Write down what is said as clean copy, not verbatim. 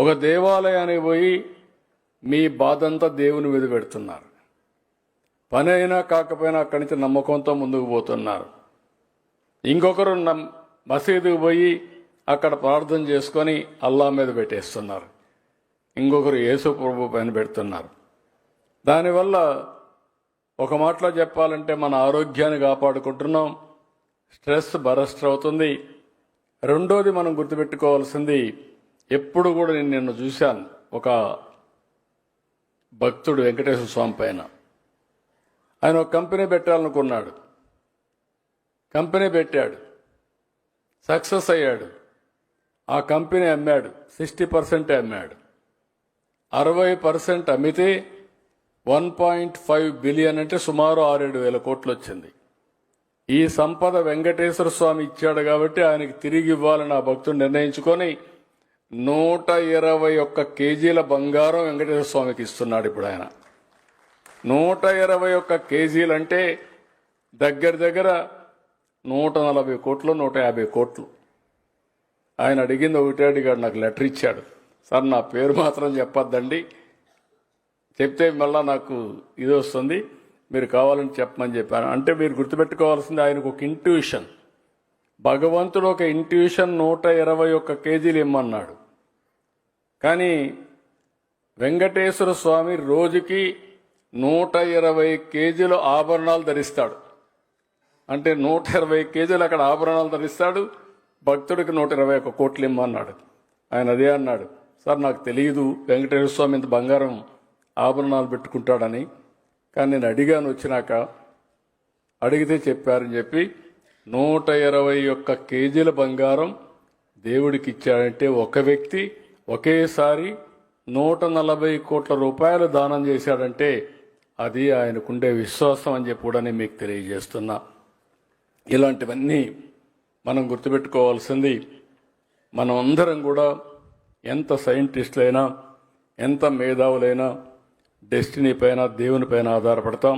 ఒక దేవాలయానికి పోయి మీ బాధంతా దేవుని మీద పెడుతున్నారు. పని అయినా కాకపోయినా అక్కడి నుంచి నమ్మకంతో ముందుకు పోతున్నారు. ఇంకొకరు మసీదుకు పోయి అక్కడ ప్రార్థన చేసుకొని అల్లా మీద పెట్టేస్తున్నారు. ఇంకొకరు యేసు ప్రభు పైన పెడుతున్నారు. దానివల్ల ఒక మాటలో చెప్పాలంటే మన ఆరోగ్యాన్ని కాపాడుకుంటున్నాం, స్ట్రెస్ బరస్ట్ అవుతుంది. రెండోది మనం గుర్తుపెట్టుకోవాల్సింది, ఎప్పుడు కూడా నేను నిన్ను చూశాను ఒక భక్తుడు వెంకటేశ్వర స్వామి పైన. ఆయన ఒక కంపెనీ పెట్టాలనుకున్నాడు, కంపెనీ పెట్టాడు, సక్సెస్ అయ్యాడు. ఆ కంపెనీ అమ్మాడు, 60% అమ్మాడు. 60% అమ్మితే 1.5 బిలియన్ అంటే సుమారు 6-7 వేల కోట్లు వచ్చింది. ఈ సంపద వెంకటేశ్వర స్వామి ఇచ్చాడు కాబట్టి ఆయనకి తిరిగి ఇవ్వాలని ఆ భక్తుడు నిర్ణయించుకొని 121 కేజీల బంగారం వెంకటేశ్వర స్వామికి ఇస్తున్నాడు. ఇప్పుడు ఆయన 121 కేజీలు అంటే దగ్గర దగ్గర 140 కోట్లు, 150 కోట్లు. ఆయన అడిగింది ఒకటే అడిగాడు, నాకు లెటర్ ఇచ్చాడు, సార్ నా పేరు మాత్రం చెప్పొద్దండి, చెప్తే మళ్ళా నాకు ఇది వస్తుంది, మీరు కావాలని చెప్పమని చెప్పాను. అంటే మీరు గుర్తుపెట్టుకోవాల్సింది, ఆయనకు ఒక ఇంట్యూషన్, భగవంతుడు ఒక ఇంట్యూషన్ 121 కేజీలు ఇమ్మన్నాడు. కానీ వెంకటేశ్వర స్వామి రోజుకి 120 కేజీలు ఆభరణాలు ధరిస్తాడు. అంటే 120 కేజీలు అక్కడ ఆభరణాలు ధరిస్తాడు. భక్తుడికి 121 కోట్లు ఇమ్మన్నాడు. ఆయన అదే అన్నాడు, సార్ నాకు తెలియదు వెంకటేశ్వర స్వామి ఇంత బంగారం ఆభరణాలు పెట్టుకుంటాడని, కానీ నేను అడిగాను వచ్చినాక, అడిగితే చెప్పారని చెప్పి 121 కేజీల బంగారం దేవుడికి ఇచ్చాడంటే ఒక వ్యక్తి ఒకేసారి 140 కోట్ల రూపాయలు దానం చేశాడంటే అది ఆయనకుండే విశ్వాసం అని చెప్పి కూడా నేను మీకు తెలియజేస్తున్నా. ఇలాంటివన్నీ మనం గుర్తుపెట్టుకోవాల్సింది. మనం అందరం కూడా ఎంత సైంటిస్టులైనా, ఎంత మేధావులైనా డెస్టినీ పైన, దేవుని పైన ఆధారపడతాం.